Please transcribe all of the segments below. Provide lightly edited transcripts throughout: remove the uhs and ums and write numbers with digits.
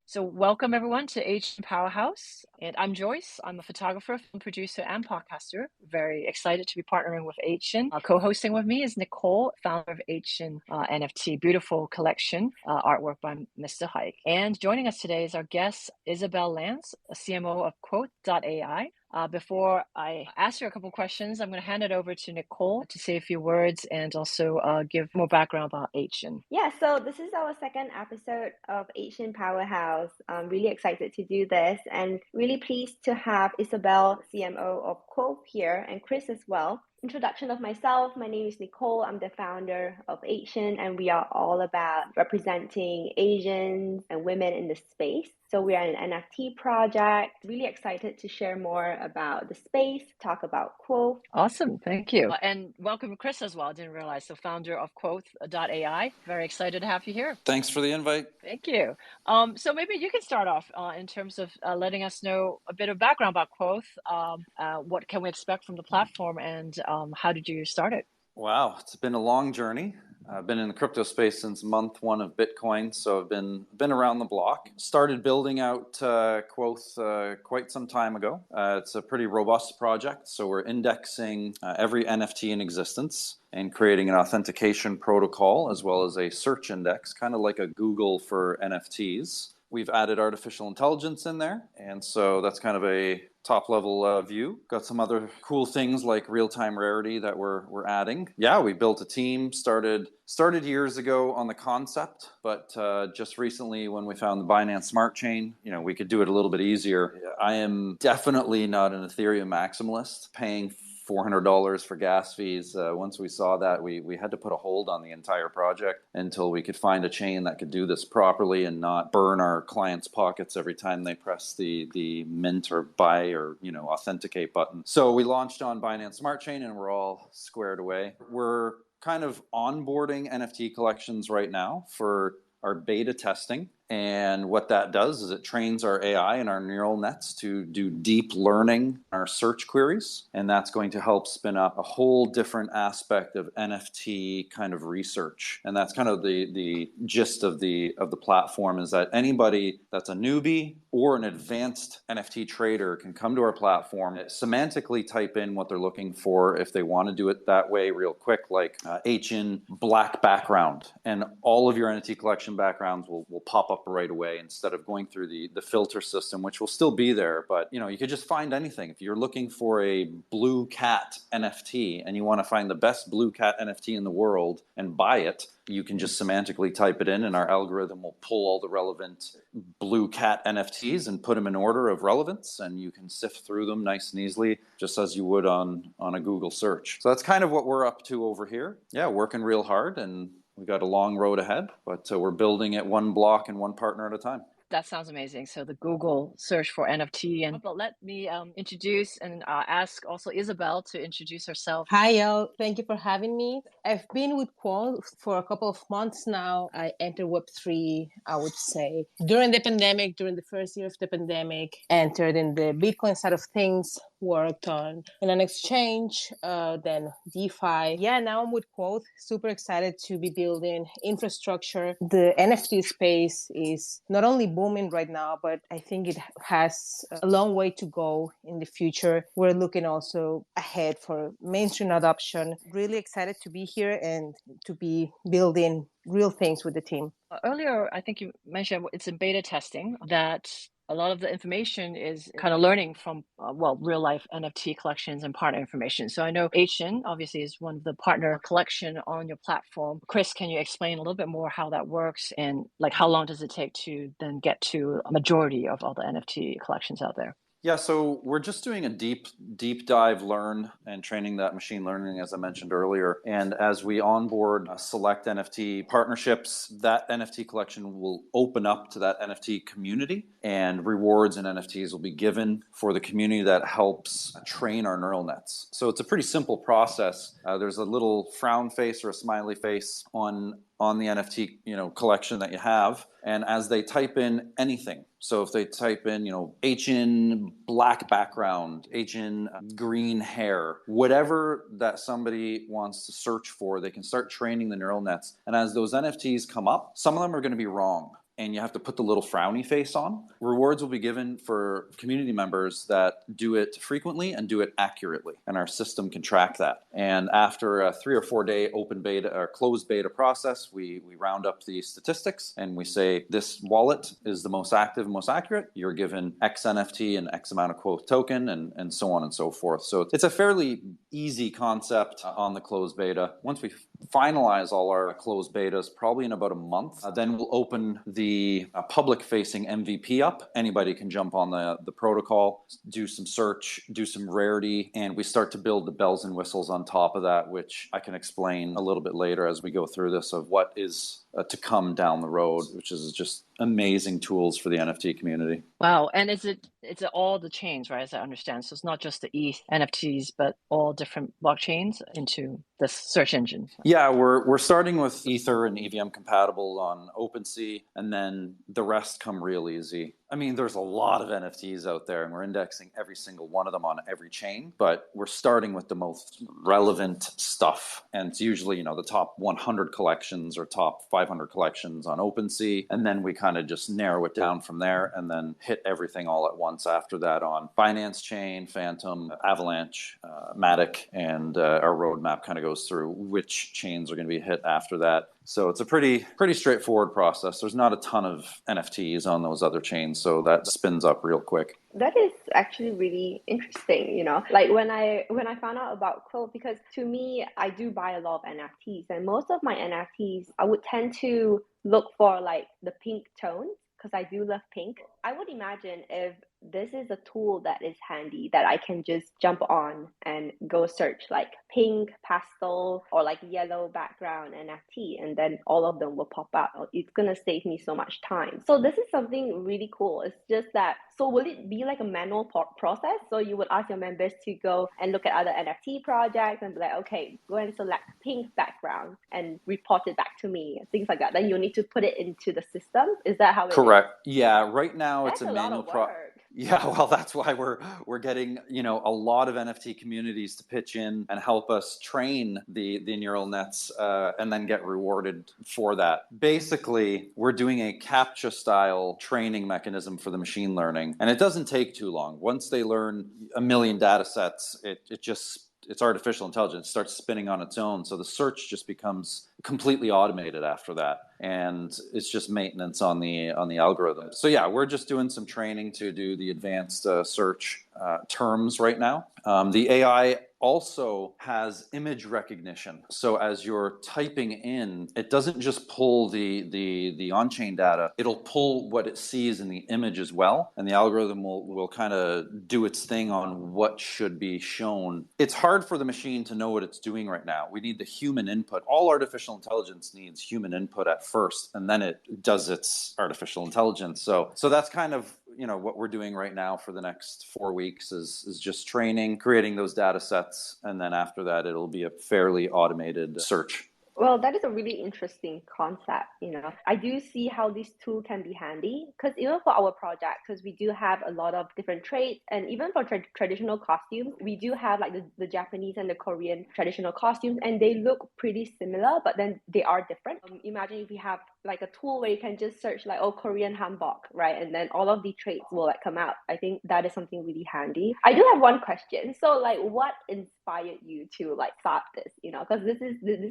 So welcome everyone to H Powerhouse. And I'm Joyce. I'm a photographer, film producer, and podcaster. Very excited to be partnering with Ancient. Co-hosting with me is Nicole, founder of Ancient NFT, beautiful collection, artwork by Mr. Hike. And joining us today is our guest, Isabel Lanz, a CMO of Quoth.ai. Before I ask you a couple questions, I'm going to hand it over to Nicole to say a few words and also give more background about Ancient. Yeah, so this is our second episode of Asian Powerhouse. I'm really excited to do this and really pleased to have Isabel, CMO of Quoth here, and Chris as well. Introduction of myself, my name is Nicole. I'm the founder of Asian, and we are all about representing Asians and women in the space. So we are an NFT project. Really excited to share more about the space, talk about Quoth. Awesome, thank you. And welcome Chris as well. I didn't realize. So founder of Quoth.ai. Very excited to have you here. Thanks for the invite. Thank you. So maybe you can start off in terms of letting us know a bit of background about Quoth. What can we expect from the platform, and how did you start it? Wow, it's been a long journey. I've been in the crypto space since month one of Bitcoin, so I've been around the block. Started building out Quoth quite some time ago. It's a pretty robust project, so we're indexing every NFT in existence and creating an authentication protocol as well as a search index, kind of like a Google for NFTs. We've added artificial intelligence in there, and so that's kind of a top-level view. Got some other cool things like real-time rarity that we're adding. Yeah, we built a team, started years ago on the concept, but just recently when we found the Binance Smart Chain, we could do it a little bit easier. I am definitely not an Ethereum maximalist, paying $400 for gas fees. Once we saw that, we had to put a hold on the entire project until we could find a chain that could do this properly and not burn our clients' pockets every time they press the mint or buy or authenticate button. So we launched on Binance Smart Chain and we're all squared away. We're kind of onboarding NFT collections right now for our beta testing. And what that does is it trains our AI and our neural nets to do deep learning our search queries. And that's going to help spin up a whole different aspect of NFT kind of research. And that's kind of the gist of the platform, is that anybody that's a newbie or an advanced NFT trader can come to our platform, semantically type in what they're looking for if they want to do it that way real quick, like HN black background. And all of your NFT collection backgrounds will pop up right away instead of going through the filter system, which will still be there. But you could just find anything. If you're looking for a blue cat NFT and you want to find the best blue cat NFT in the world and buy it, you can just semantically type it in and our algorithm will pull all the relevant blue cat NFTs and put them in order of relevance, and you can sift through them nice and easily, just as you would on a Google search. So that's kind of what we're up to over here. Yeah, working real hard, and we got a long road ahead, but we're building it one block and one partner at a time. That sounds amazing. So the Google search for NFT. But let me introduce and ask also Isabel to introduce herself. Hi, y'all. Thank you for having me. I've been with Quoth for a couple of months now. I entered Web3, I would say, during the first year of the pandemic, entered in the Bitcoin side of things, worked on an exchange, then DeFi. Yeah, now I'm with Quoth. Super excited to be building infrastructure. The NFT space is not only booming right now, but I think it has a long way to go in the future. We're looking also ahead for mainstream adoption. Really excited to be here and to be building real things with the team. Earlier, I think you mentioned it's in beta testing, that a lot of the information is kind of learning from, real life NFT collections and partner information. So I know Asian obviously is one of the partner collection on your platform. Chris, can you explain a little bit more how that works and like how long does it take to then get to a majority of all the NFT collections out there? Yeah, so we're just doing a deep dive learn and training that machine learning, as I mentioned earlier. And as we onboard select NFT partnerships, that NFT collection will open up to that NFT community, and rewards and NFTs will be given for the community that helps train our neural nets. So it's a pretty simple process. There's a little frown face or a smiley face on the NFT collection that you have, and as they type in anything, so if they type in HN black background, HN green hair, whatever that somebody wants to search for, they can start training the neural nets. And as those NFTs come up, some of them are going to be wrong. and you have to put the little frowny face on. Rewards will be given for community members that do it frequently and do it accurately, and our system can track that. And after a 3 or 4 day open beta or closed beta process, we round up the statistics and we say this wallet is the most active and most accurate. You're given X NFT and X amount of Quoth token, and so on and so forth. So it's a fairly easy concept on the closed beta. Once we finalize all our closed betas, probably in about a month, then we'll open the public-facing MVP up. Anybody can jump on the protocol, do some search, do some rarity, and we start to build the bells and whistles on top of that, which I can explain a little bit later as we go through this of what is to come down the road, which is just amazing tools for the NFT community. Wow. And it's all the chains, right? As I understand. So it's not just the ETH NFTs, but all different blockchains into this search engine. Yeah, we're starting with Ether and EVM compatible on OpenSea, and then the rest come real easy. I mean, there's a lot of NFTs out there, and we're indexing every single one of them on every chain, but we're starting with the most relevant stuff. And it's usually, the top 100 collections or top 500 collections on OpenSea. And then we kind of just narrow it down from there and then hit everything all at once after that on Binance Chain, Phantom, Avalanche, Matic, and our roadmap kind of goes through which chains are going to be hit after that. So it's a pretty straightforward process. There's not a ton of NFTs on those other chains, so that spins up real quick. That is actually really interesting, like when I found out about Quoth, because to me, I do buy a lot of NFTs, and most of my NFTs, I would tend to look for like the pink tones because I do love pink. I would imagine if this is a tool that is handy that I can just jump on and go search like pink, pastel, or like yellow background NFT, and then all of them will pop up. It's going to save me so much time. So this is something really cool. It's just that, so will it be like a manual process? So you would ask your members to go and look at other NFT projects and be like, okay, go and select pink background and report it back to me, things like that. Then you need to put it into the system. Is that how it is? Correct. Yeah, right now That's it's a manual process. Yeah, well, that's why we're getting a lot of NFT communities to pitch in and help us train the neural nets and then get rewarded for that. Basically, we're doing a CAPTCHA style training mechanism for the machine learning, and it doesn't take too long. Once they learn a million data sets, it's artificial intelligence, starts spinning on its own. So the search just becomes completely automated after that. And it's just maintenance on the algorithm. So yeah, we're just doing some training to do the advanced search terms right now. The AI also has image recognition. So as you're typing in, it doesn't just pull the on-chain data, it'll pull what it sees in the image as well. And the algorithm will kind of do its thing on what should be shown. It's hard for the machine to know what it's doing right now. We need the human input. All artificial intelligence needs human input at first, and then it does its artificial intelligence. So that's kind of what we're doing right now for the next 4 weeks is just training, creating those data sets, and then after that it'll be a fairly automated search. Well, that is a really interesting concept. I do see how this tool can be handy because even for our project, because we do have a lot of different traits, and even for traditional costumes, we do have like the Japanese and the Korean traditional costumes, and they look pretty similar, but then they are different. Imagine if you have like a tool where you can just search like, Korean hanbok, right? And then all of the traits will like come out. I think that is something really handy. I do have one question. So like, what inspired you to like start this? Because this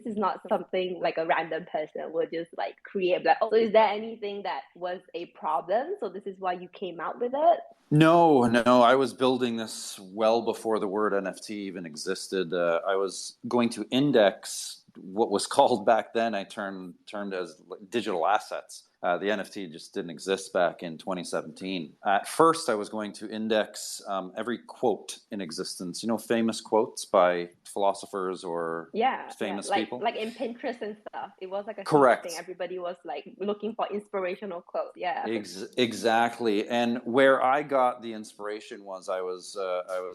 is not something like a random person will just like create. Like, so is there anything that was a problem? So this is why you came out with it? No, I was building this well before the word NFT even existed. I was going to index what was called back then, I termed as digital assets. The NFT just didn't exist back in 2017. At first, I was going to index every quote in existence. Famous quotes by philosophers or famous people. Like in Pinterest and stuff. It was like a correct thing. Everybody was like looking for inspirational quotes. Yeah. Exactly. And where I got the inspiration was I was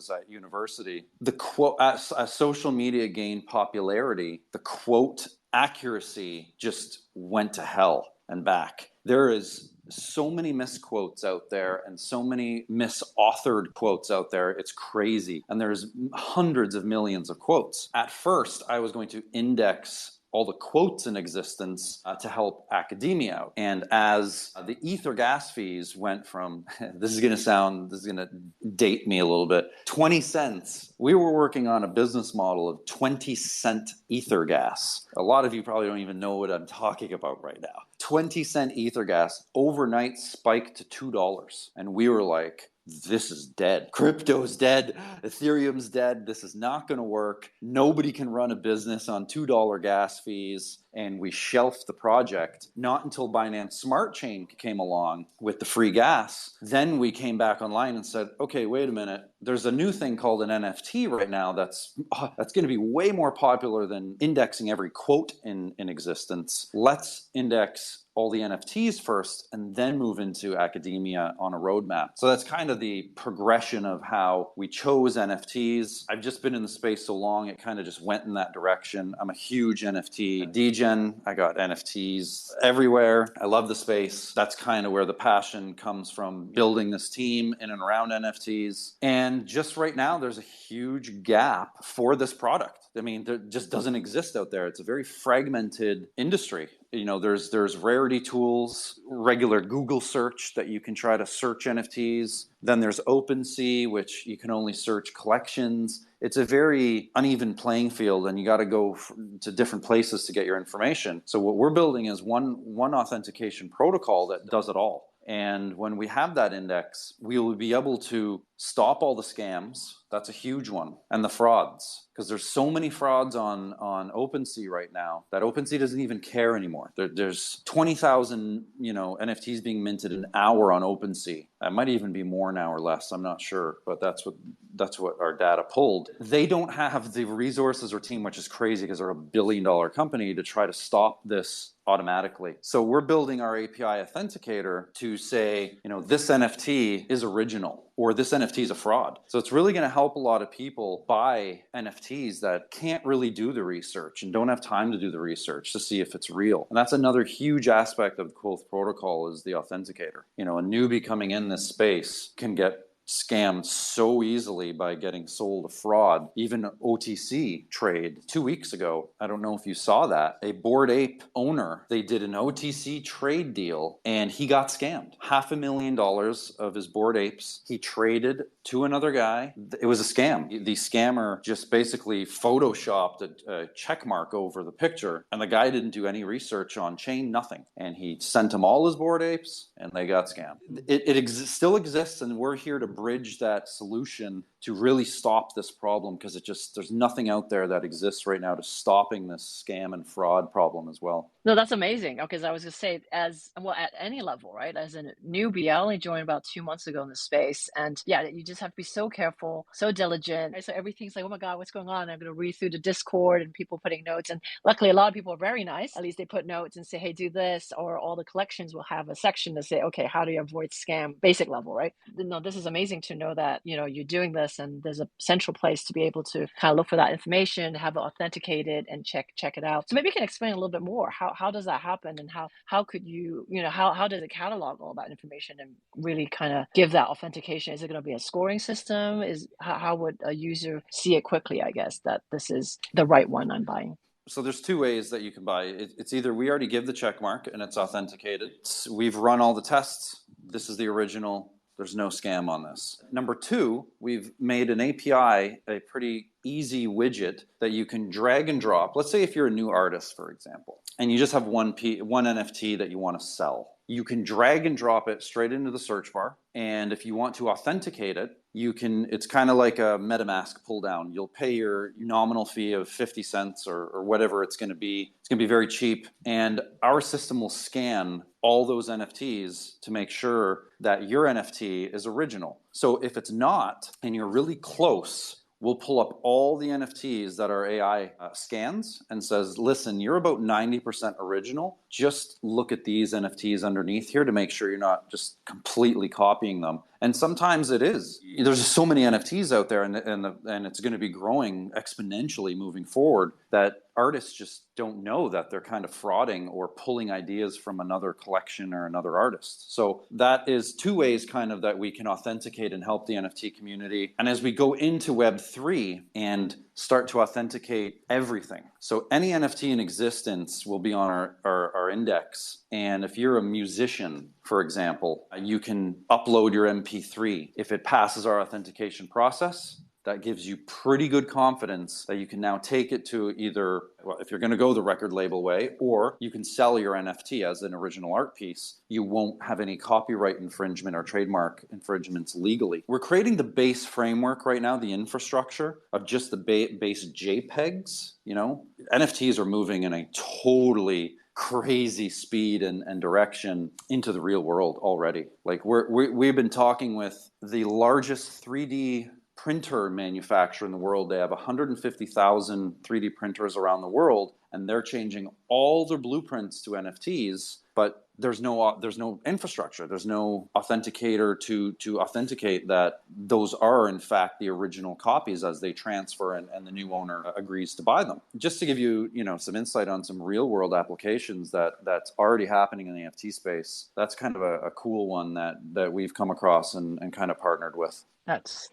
at university. The quote as social media gained popularity, the quote accuracy just went to hell and back. There is so many misquotes out there and so many misauthored quotes out there. It's crazy. And there's hundreds of millions of quotes. At first, I was going to index all the quotes in existence to help academia out. And as the ether gas fees went from, this is going to date me a little bit, 20 cents. We were working on a business model of 20-cent ether gas. A lot of you probably don't even know what I'm talking about right now. 20-cent ether gas overnight spiked to $2. And we were like, this is dead. Crypto's dead. Ethereum's dead. This is not going to work. Nobody can run a business on $2 gas fees. And we shelved the project. Not until Binance Smart Chain came along with the free gas. Then we came back online and said, okay, wait a minute. There's a new thing called an NFT right now that's going to be way more popular than indexing every quote in existence. Let's index all the NFTs first and then move into academia on a roadmap. So that's kind of the progression of how we chose NFTs. I've just been in the space so long, it kind of just went in that direction. I'm a huge NFT degen. I got NFTs everywhere. I love the space. That's kind of where the passion comes from, building this team in and around NFTs. And just right now, there's a huge gap for this product. I mean, there just doesn't exist out there. It's a very fragmented industry. You know, there's rarity tools, regular Google search that you can try to search NFTs. Then there's OpenSea, which you can only search collections. It's a very uneven playing field, and you got to go to different places to get your information. So what we're building is one authentication protocol that does it all. And when we have that index, we will be able to stop all the scams. That's a huge one. And the frauds, because there's so many frauds on OpenSea right now that OpenSea doesn't even care anymore. There's 20,000, NFTs being minted an hour on OpenSea. It might even be more now or less. I'm not sure, but that's what our data pulled. They don't have the resources or team, which is crazy because they're a $1 billion company, to try to stop this automatically. So we're building our API authenticator to say, this NFT is original or this NFT is a fraud. So it's really going to help a lot of people buy NFTs that can't really do the research and don't have time to do the research to see if it's real. And that's another huge aspect of the Quoth protocol is the authenticator. A newbie coming in this space can get scammed so easily by getting sold a fraud. Even OTC trade 2 weeks ago, I don't know if you saw that, a Bored Ape owner, they did an OTC trade deal and he got scammed. $500,000 of his Bored Apes he traded to another guy. It was a scam. The scammer just basically photoshopped a check mark over the picture, and the guy didn't do any research on chain, nothing. And he sent him all his Bored Apes and they got scammed. It still exists, and we're here to bridge that solution to really stop this problem, because there's nothing out there that exists right now to stopping this scam and fraud problem as well. No, that's amazing. Because I was going to say, as well, at any level, right? As a newbie, I only joined about 2 months ago in the space. And yeah, you just have to be so careful, so diligent. Right? So everything's like, oh my God, what's going on? I'm going to read through the Discord and people putting notes. And luckily, a lot of people are very nice. At least they put notes and say, hey, do this. Or all the collections will have a section to say, okay, how do you avoid scam? Basic level, right? No, this is amazing to know that, you're doing this and there's a central place to be able to kind of look for that information, have it authenticated and check it out. So maybe you can explain a little bit more. How does that happen, and how could you, how does it catalog all that information and really kind of give that authentication? Is it going to be a scoring system? How would a user see it quickly, I guess, that this is the right one I'm buying? So there's two ways that you can buy it. It's either we already give the check mark and it's authenticated. We've run all the tests. This is the original. There's no scam on this. Number two, we've made an API, a pretty easy widget that you can drag and drop. Let's say if you're a new artist, for example, and you just have one NFT that you want to sell. You can drag and drop it straight into the search bar. And if you want to authenticate it, it's kind of like a MetaMask pull down. You'll pay your nominal fee of 50 cents or whatever it's going to be. It's going to be very cheap. And our system will scan all those NFTs to make sure that your NFT is original. So if it's not, and you're really close, we'll pull up all the NFTs that our AI scans and says, listen, you're about 90% original. Just look at these NFTs underneath here to make sure you're not just completely copying them. And sometimes it is. There's just so many NFTs out there, and it's going to be growing exponentially moving forward, that artists just don't know that they're kind of frauding or pulling ideas from another collection or another artist. So that is two ways kind of that we can authenticate and help the NFT community. And as we go into Web3 and start to authenticate everything, So any NFT in existence will be on our index. And if you're a musician, for example, you can upload your MP3. If it passes our authentication process, that gives you pretty good confidence that you can now take it to either, well, if you're going to go the record label way, or you can sell your NFT as an original art piece. You won't have any copyright infringement or trademark infringements legally. We're creating the base framework right now, the infrastructure of just the base JPEGs. You know, NFTs are moving in a totally crazy speed and direction into the real world already. Like we've been talking with the largest 3D printer manufacturer in the world. They have 150,000 3D printers around the world, and they're changing all their blueprints to NFTs, but there's no infrastructure. There's no authenticator to authenticate that those are in fact the original copies as they transfer and the new owner agrees to buy them. Just to give you, some insight on some real world applications that's already happening in the NFT space. That's kind of a cool one that we've come across and kind of partnered with.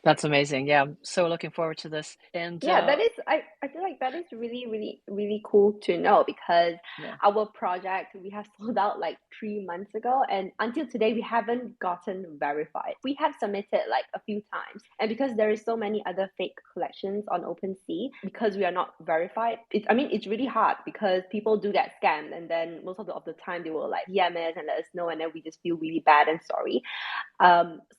That's amazing. Yeah, I'm so looking forward to this. And yeah, that is, I feel like that is really, really, really cool to know, because our project, we have sold out like 3 months ago, and until today we haven't gotten verified. We have submitted like a few times, and because there is so many other fake collections on OpenSea, because we are not verified, it's really hard, because people do get scammed, and then most of the time they will like DM us and let us know, and then we just feel really bad and sorry.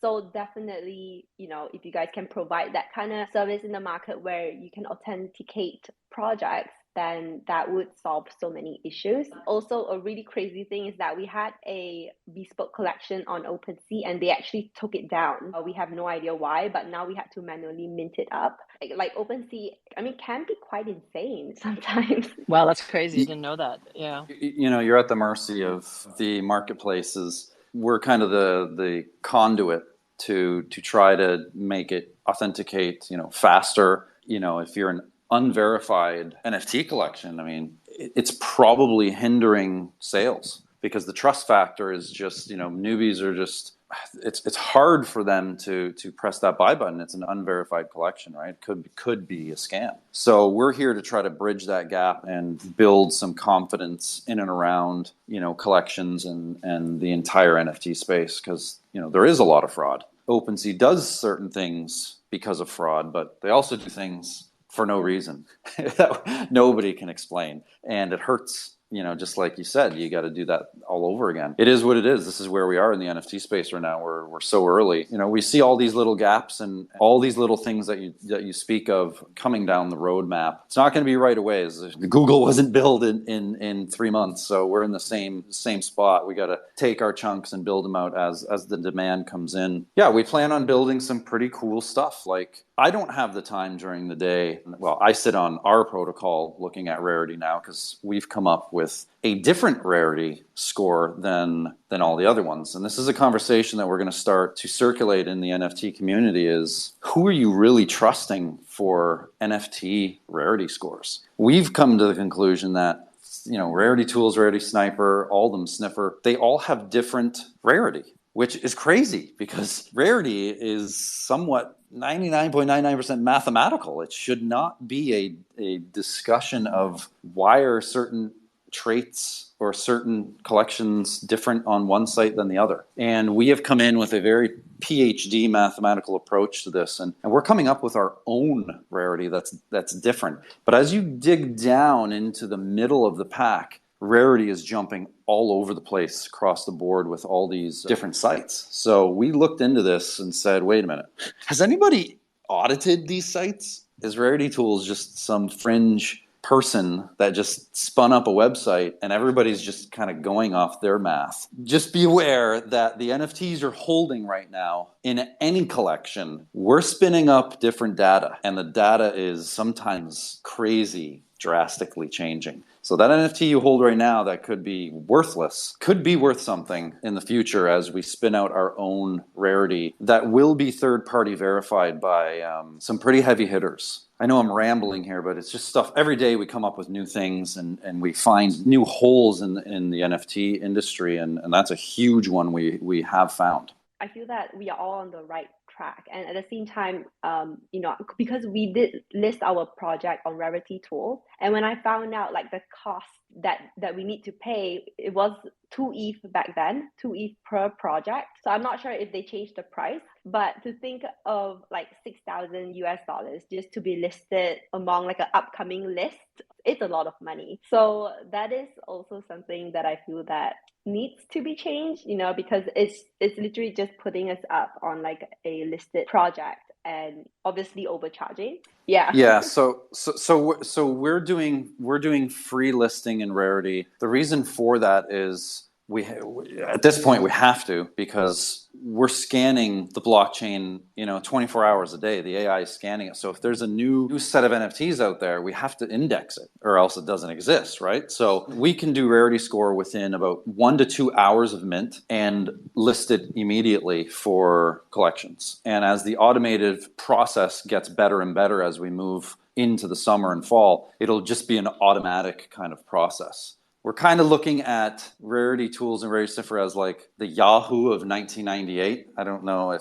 So definitely, if you guys can provide that kind of service in the market where you can authenticate projects, then that would solve so many issues. Also, a really crazy thing is that we had a bespoke collection on OpenSea and they actually took it down. We have no idea why, but now we had to manually mint it up. Like OpenSea, can be quite insane sometimes. Wow, that's crazy. I didn't know that. Yeah. You're at the mercy of the marketplaces. We're kind of the conduit to try to make it authenticate, faster. If you're an unverified NFT collection, it's probably hindering sales, because the trust factor is just, newbies are just, it's hard for them to press that buy button. It's an unverified collection, right? Could be a scam. So we're here to try to bridge that gap and build some confidence in and around, collections and the entire NFT space, because, there is a lot of fraud. OpenSea does certain things because of fraud, but they also do things for no reason that nobody can explain. And it hurts, just like you said, you got to do that all over again. It is what it is. This is where we are in the NFT space right now. We're so early. We see all these little gaps and all these little things that you speak of coming down the roadmap. It's not going to be right away. Google wasn't built in 3 months, so we're in the same spot. We got to take our chunks and build them out as the demand comes in. Yeah, we plan on building some pretty cool stuff. Like, I don't have the time during the day. Well, I sit on our protocol looking at rarity now, because we've come up with a different rarity score than all the other ones. And this is a conversation that we're going to start to circulate in the NFT community, is who are you really trusting for NFT rarity scores? We've come to the conclusion that, Rarity Tools, Rarity Sniper, all them Sniffer, they all have different rarity, which is crazy, because rarity is somewhat 99.99% mathematical. It should not be a discussion of why are certain traits or certain collections different on one site than the other. And we have come in with a very PhD mathematical approach to this, and we're coming up with our own rarity that's different. But as you dig down into the middle of the pack, rarity is jumping all over the place across the board with all these different sites. So we looked into this and said, wait a minute, has anybody audited these sites? Is Rarity Tools just some fringe person that just spun up a website and everybody's just kind of going off their math? Just be aware that the NFTs you're holding right now in any collection, we're spinning up different data, and the data is sometimes crazy, drastically changing. So that NFT you hold right now that could be worthless could be worth something in the future as we spin out our own rarity that will be third-party verified by some pretty heavy hitters. I know I'm rambling here, but it's just stuff. Every day we come up with new things and we find new holes in the NFT industry, and that's a huge one we have found. I feel that we are all on the right track. And at the same time, because we did list our project on Rarity tool, and when I found out like the cost that we need to pay, it was 2 ETH back then, 2 ETH per project. So I'm not sure if they changed the price, but to think of like $6,000 just to be listed among like an upcoming list, it's a lot of money. So that is also something that I feel that needs to be changed, because it's literally just putting us up on like a listed project and obviously overcharging. Yeah. So we're doing free listing in Rarity. The reason for that is at this point we have to, because we're scanning the blockchain 24 hours a day. The AI is scanning it. So if there's a new set of NFTs out there, we have to index it or else it doesn't exist, right? So we can do Rarity Score within about 1 to 2 hours of mint and list it immediately for collections. And as the automated process gets better and better as we move into the summer and fall, it'll just be an automatic kind of process. We're kind of looking at Rarity tools and Rarity Cipher as like the Yahoo of 1998. I don't know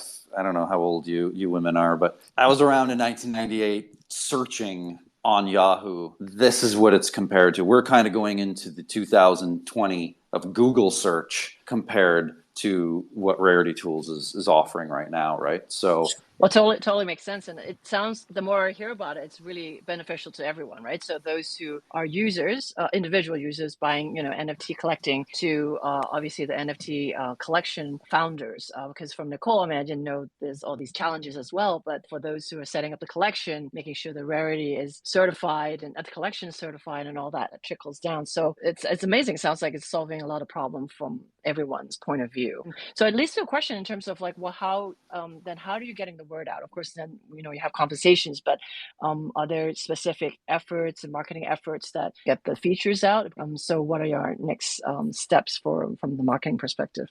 how old you women are, but I was around in 1998 searching on Yahoo. This is what it's compared to. We're kind of going into the 2020 of Google search compared to what Rarity Tools is offering right now, right? So well, totally makes sense. And it sounds, the more I hear about it, it's really beneficial to everyone, right? So those who are users, individual users buying, NFT collecting, to obviously the NFT collection founders, because from Nicole, I didn't know there's all these challenges as well. But for those who are setting up the collection, making sure the Rarity is certified and the collection is certified and all that trickles down. So it's amazing. It sounds like it's solving a lot of problems from everyone's point of view. So it leads to a question in terms of like, well, how are you getting the word out? Of course, then you have conversations, but are there specific efforts and marketing efforts that get the features out? So what are your next steps from the marketing perspective?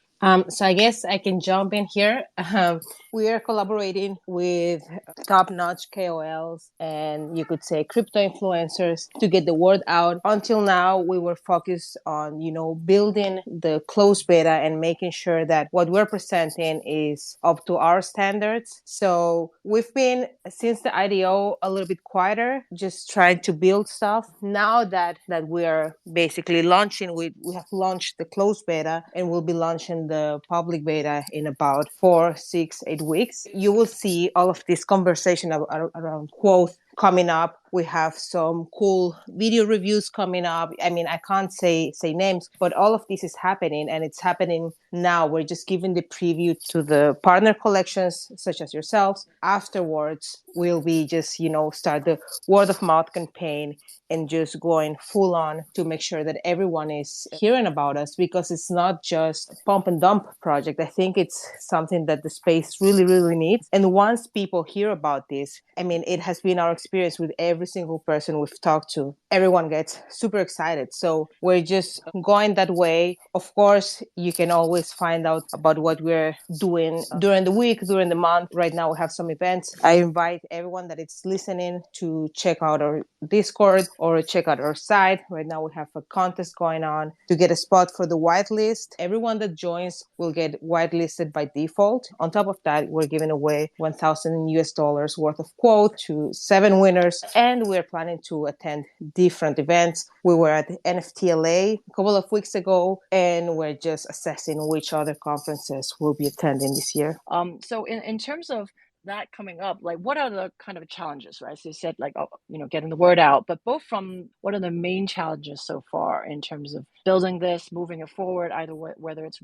So I guess I can jump in here. We are collaborating with top-notch KOLs and you could say crypto influencers to get the word out. Until now, we were focused on, building the closed beta and making sure that what we're presenting is up to our standards. So we've been, since the IDO, a little bit quieter, just trying to build stuff. Now that we are basically launching, we have launched the closed beta and we'll be launching the public beta in about 4, 6, 8 weeks. You will see all of this conversation around Quoth coming up. We have some cool video reviews coming up. I can't say names, but all of this is happening and it's happening now. We're just giving the preview to the partner collections such as yourselves. Afterwards, we'll be just, start the word of mouth campaign and just going full on to make sure that everyone is hearing about us, because it's not just a pump and dump project. I think it's something that the space really, really needs. And once people hear about this, it has been our experience with every single person we've talked to. Everyone gets super excited. So we're just going that way. Of course, you can always find out about what we're doing during the week, during the month. Right now, we have some events. I invite everyone that is listening to check out our Discord or check out our site. Right now, we have a contest going on to get a spot for the whitelist. Everyone that joins will get whitelisted by default. On top of that, we're giving away $1,000 worth of quote to 7 winners. And we're planning to attend different events. We were at NFT LA a couple of weeks ago, and we're just assessing which other conferences we'll be attending this year. So in terms of that coming up, like what are the kind of challenges, right? So you said like, getting the word out, but both from what are the main challenges so far in terms of building this, moving it forward, either whether it's,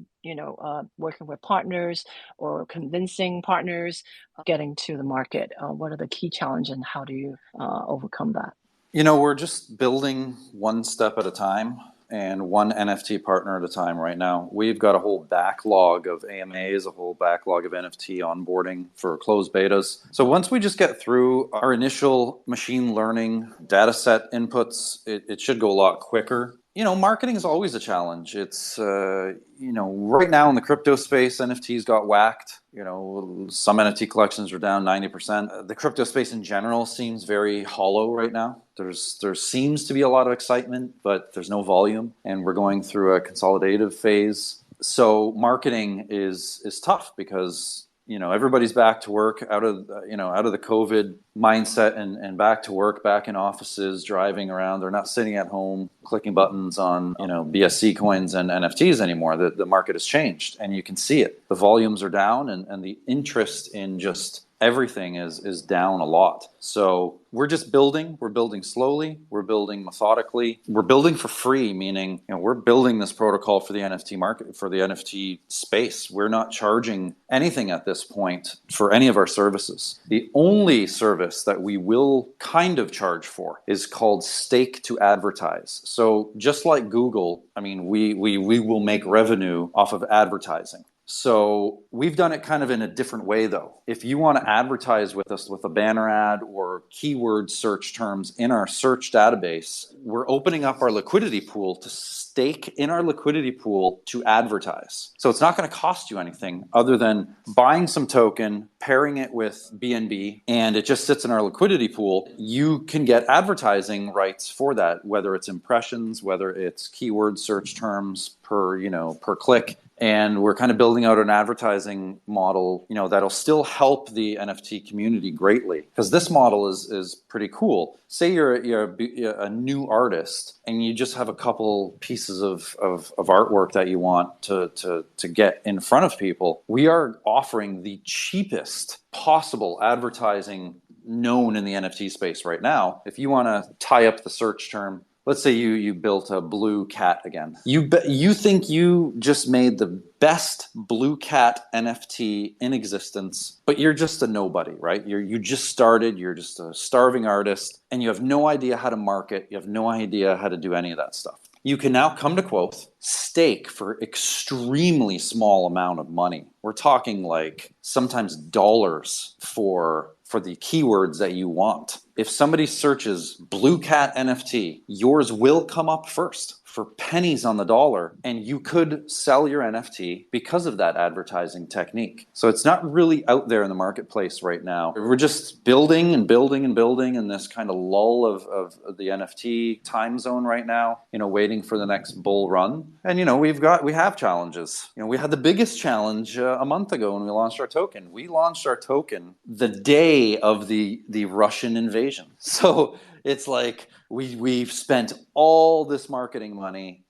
working with partners or convincing partners, getting to the market. What are the key challenges and how do you overcome that? We're just building one step at a time and one NFT partner at a time right now. We've got a whole backlog of AMAs, a whole backlog of NFT onboarding for closed betas. So once we just get through our initial machine learning data set inputs, it should go a lot quicker. Marketing is always a challenge. It's, right now in the crypto space, NFTs got whacked. Some NFT collections are down 90%. The crypto space in general seems very hollow right now. There seems to be a lot of excitement, but there's no volume, and we're going through a consolidative phase. So marketing is tough because everybody's back to work out of the COVID mindset and back to work, back in offices, driving around. They're not sitting at home clicking buttons on BSC coins and NFTs anymore. The market has changed, and you can see it. The volumes are down, and the interest in just everything is down a lot. So we're just building. We're building slowly. We're building methodically. We're building for free, meaning we're building this protocol for the NFT market, for the NFT space. We're not charging anything at this point for any of our services. The only service that we will kind of charge for is called stake to advertise. So just like Google, we will make revenue off of advertising. So we've done it kind of in a different way, though. If you want to advertise with us with a banner ad or keyword search terms in our search database, we're opening up our liquidity pool to stake in our liquidity pool to advertise. So it's not going to cost you anything other than buying some token, pairing it with BNB, and it just sits in our liquidity pool. You can get advertising rights for that, whether it's impressions, whether it's keyword search terms per click. And we're kind of building out an advertising model, that'll still help the NFT community greatly. Because this model is pretty cool. Say you're a new artist and you just have a couple pieces of artwork that you want to get in front of people. We are offering the cheapest possible advertising known in the NFT space right now. If you want to tie up the search term, let's say you built a blue cat again. You think you just made the best blue cat NFT in existence, but you're just a nobody, right? You just started, you're just a starving artist, and you have no idea how to market, you have no idea how to do any of that stuff. You can now come to Quoth, stake for extremely small amount of money. We're talking like sometimes dollars for the keywords that you want. If somebody searches blue cat NFT, yours will come up first for pennies on the dollar, and you could sell your NFT because of that advertising technique. So it's not really out there in the marketplace right now. We're just building and building and building in this kind of lull of the NFT time zone right now, waiting for the next bull run. And we have challenges. We had the biggest challenge a month ago when we launched our token. We launched our token the day of the Russian invasion. So it's like we've spent all this marketing money,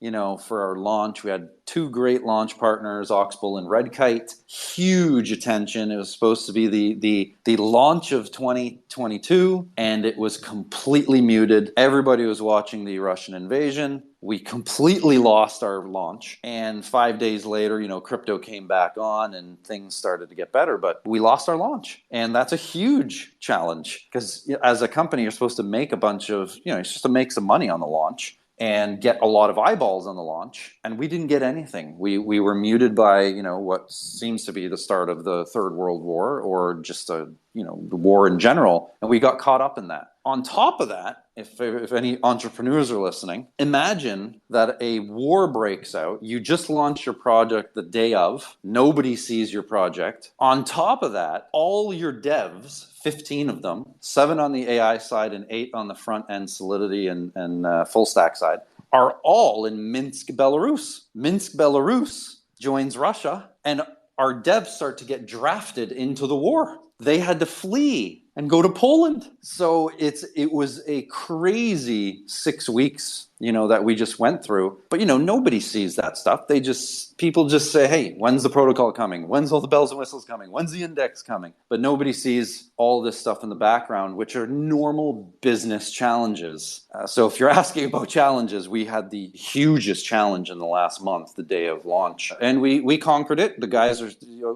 for our launch. We had two great launch partners, Oxbow and Red Kite. Huge attention. It was supposed to be the launch of 2022, and it was completely muted. Everybody was watching the Russian invasion. We completely lost our launch, and 5 days later, crypto came back on and things started to get better, but we lost our launch. And that's a huge challenge because as a company, you're supposed to make a bunch of, you're supposed to make some money on the launch and get a lot of eyeballs on the launch. And we didn't get anything. We were muted by, what seems to be the start of the Third World War or just the war in general. And we got caught up in that. On top of that, if any entrepreneurs are listening, imagine that a war breaks out. You just launched your project the day of. Nobody sees your project. On top of that, all your devs, 15 of them, 7 on the AI side and 8 on the front end Solidity and full stack side, are all in Minsk, Belarus. Minsk, Belarus joins Russia, and our devs start to get drafted into the war. They had to flee and go to Poland. So it was a crazy 6 weeks, that we just went through. But, nobody sees that stuff. People just say, hey, when's the protocol coming? When's all the bells and whistles coming? When's the index coming? But nobody sees all this stuff in the background, which are normal business challenges. So if you're asking about challenges, we had the hugest challenge in the last month, the day of launch. And we conquered it. The guys are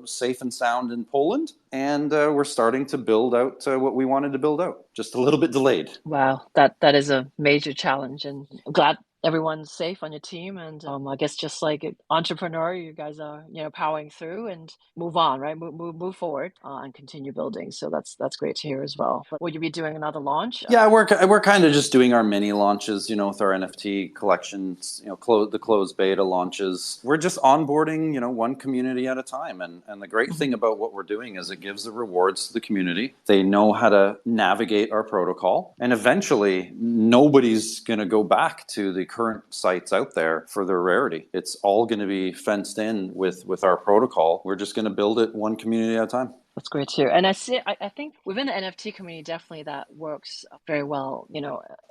safe and sound in Poland. And we're starting to build out what we wanted to build out. Just a little bit delayed. Wow, that is a major challenge, and I'm glad everyone's safe on your team. And I guess just like an entrepreneur, you guys are powering through and move on, right? Move forward and continue building. So that's great to hear as well. But will you be doing another launch? Yeah, we're kind of just doing our mini launches, with our NFT collections, the closed beta launches. We're just onboarding, one community at a time. And the great thing about what we're doing is it gives the rewards to the community. They know how to navigate our protocol. And eventually, nobody's going to go back to the current sites out there for their rarity. It's all going to be fenced in with our protocol. We're just going to build it one community at a time. That's great too. And I think within the NFT community, definitely that works very well,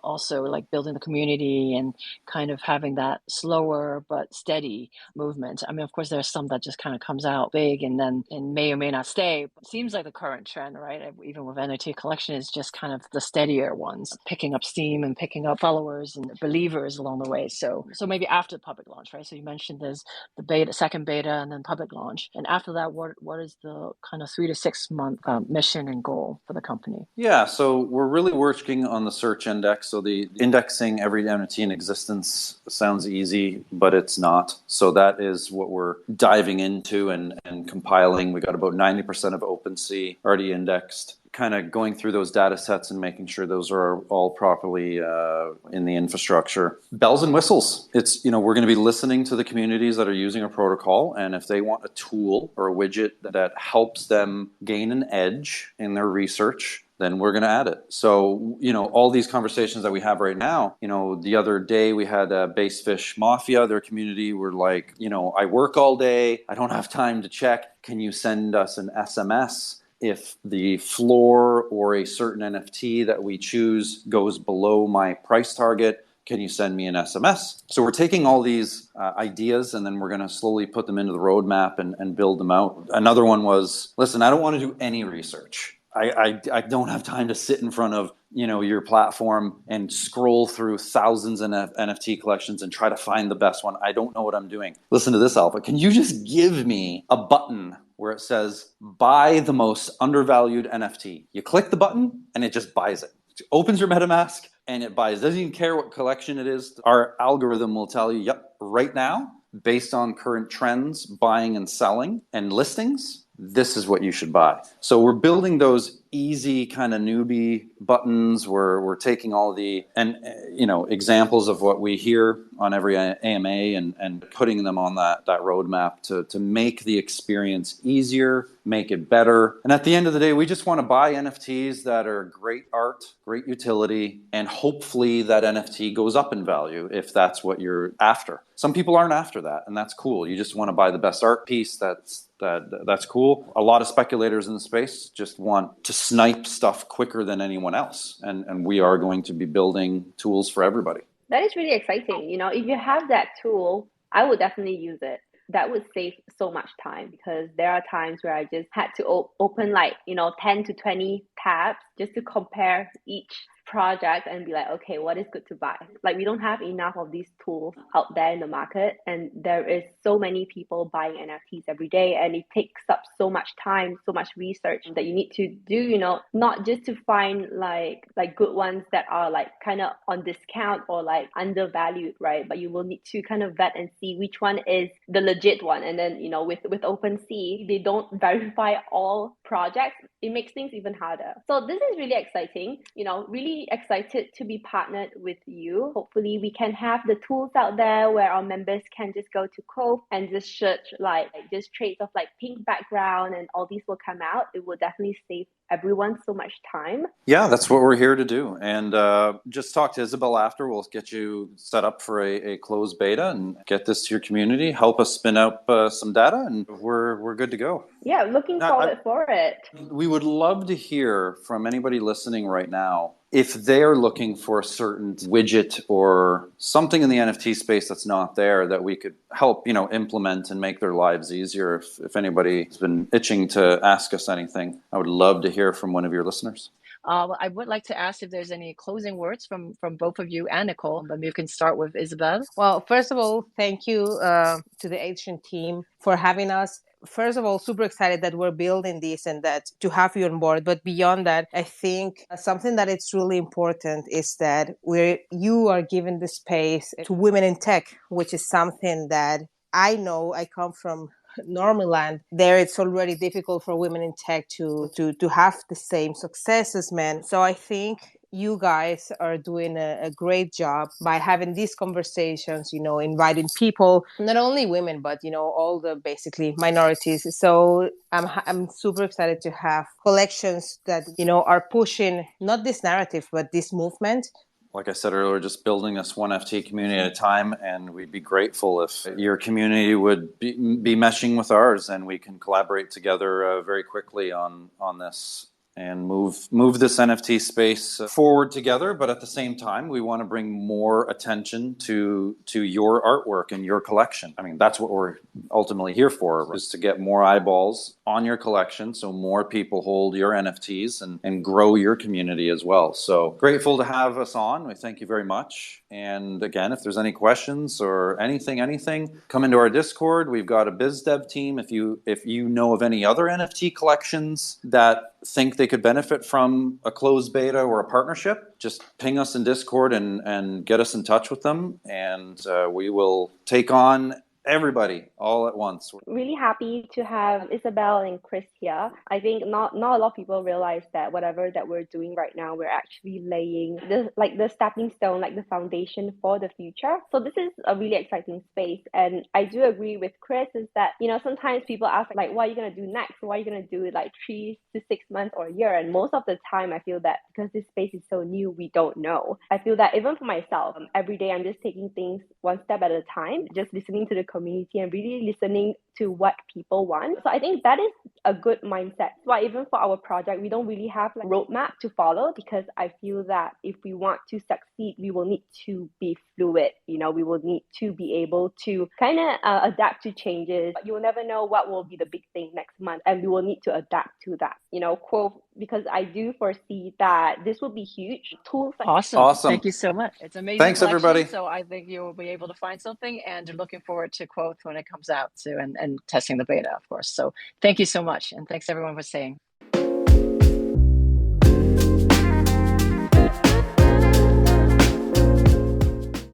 also like building the community and kind of having that slower but steady movement. I mean, of course, there's some that just kind of comes out big and then may or may not stay. It seems like the current trend, right? Even with NFT collection is just kind of the steadier ones, picking up steam and picking up followers and believers along the way. So maybe after the public launch, right? So you mentioned there's the second beta, and then public launch. And after that, what is the kind of 3 to 6 month mission and goal for the company? Yeah, so we're really working on the search index. So the indexing every NFT in existence sounds easy, but it's not. So that is what we're diving into and compiling. We got about 90% of OpenSea already indexed, kind of going through those data sets and making sure those are all properly in the infrastructure. Bells and whistles. It's, we're going to be listening to the communities that are using our protocol, and if they want a tool or a widget that helps them gain an edge in their research, then we're going to add it. So, all these conversations that we have right now, the other day we had a Basefish Mafia, their community were like, I work all day, I don't have time to check. Can you send us an SMS? If the floor or a certain NFT that we choose goes below my price target, can you send me an SMS? So we're taking all these ideas and then we're going to slowly put them into the roadmap and build them out. Another one was, listen, I don't want to do any research. I don't have time to sit in front of your platform and scroll through thousands of NFT collections and try to find the best one. I don't know what I'm doing. Listen to this, Alpha. Can you just give me a button where it says buy the most undervalued NFT? You click the button and it just buys it. It opens your MetaMask and it buys. It doesn't even care what collection it is. Our algorithm will tell you, yep, right now, based on current trends, buying and selling and listings, this is what you should buy. So we're building those easy kind of newbie buttons. We're taking all the examples of what we hear on every AMA and putting them on that roadmap to make the experience easier, make it better. And at the end of the day, we just want to buy NFTs that are great art, great utility, and hopefully that NFT goes up in value if that's what you're after. Some people aren't after that, and that's cool. You just want to buy the best art piece. That's cool. A lot of speculators in the space just want to snipe stuff quicker than anyone else. And we are going to be building tools for everybody. That is really exciting. If you have that tool, I would definitely use it. That would save so much time, because there are times where I just had to open 10 to 20 tabs just to compare each project and be like, okay, what is good to buy? We don't have enough of these tools out there in the market, and there is so many people buying NFTs every day, and it takes up so much time, so much research that you need to do, not just to find like good ones that are kind of on discount or undervalued, right? But you will need to kind of vet and see which one is the legit one. And then, with OpenSea, they don't verify all projects. It makes things even harder. So this is really exciting, really excited to be partnered with you. Hopefully we can have the tools out there where our members can just go to Quoth and just search just traits of pink background, and all these will come out. It will definitely save everyone so much time. Yeah, that's what we're here to do. And just talk to Isabel after. We'll get you set up for a closed beta and get this to your community. Help us spin up some data, and we're good to go. Yeah, looking forward for it. We would love to hear from anybody listening right now if they're looking for a certain widget or something in the NFT space that's not there that we could help, implement and make their lives easier. If anybody's been itching to ask us anything, I would love to hear from one of your listeners. I would like to ask if there's any closing words from both of you and Nicole. But you can start with Isabel. Well, first of all, thank you to the Asian team for having us. First of all, super excited that we're building this and that to have you on board. But beyond that, I think something that it's really important is that you are giving the space to women in tech, which is something that I know. I come from Normanland. There it's already difficult for women in tech to have the same success as men. So I think you guys are doing a great job by having these conversations, inviting people, not only women, but, all the basically minorities. So I'm super excited to have collections that, are pushing not this narrative, but this movement like I said earlier, just building this one FT community at a time, and we'd be grateful if your community would be meshing with ours, and we can collaborate together very quickly on this and move this NFT space forward together. But at the same time, we want to bring more attention to your artwork and your collection. I mean, that's what we're ultimately here for, is to get more eyeballs on your collection so more people hold your NFTs and grow your community as well. So grateful to have us on. We thank you very much. And again, if there's any questions or anything, come into our Discord. We've got a biz dev team. If you know of any other NFT collections that think they could benefit from a closed beta or a partnership, just ping us in Discord and get us in touch with them, and we will take on everybody all at once. Really happy to have Isabel and Chris here. I think not a lot of people realize that whatever that we're doing right now, we're actually laying the stepping stone, like the foundation for the future. So this is a really exciting space. And I do agree with Chris is that, sometimes people ask like, what are you going to do next? What are you going to do like 3 to 6 months or a year? And most of the time I feel that because this space is so new, we don't know. I feel that even for myself, every day I'm just taking things one step at a time, just listening to the community and really listening to what people want. So I think that is a good mindset. That's why even for our project, we don't really have like a roadmap to follow, because I feel that if we want to succeed, we will need to be fluid. We will need to be able to kind of adapt to changes. You will never know what will be the big thing next month, and we will need to adapt to that. Quoth, because I do foresee that this will be huge. Tools like Awesome. Thank you so much. It's amazing. Thanks, collection, everybody. So I think you will be able to find something, and looking forward to Quoth when it comes out too, and testing the beta, of course. So thank you so much, and thanks everyone for staying.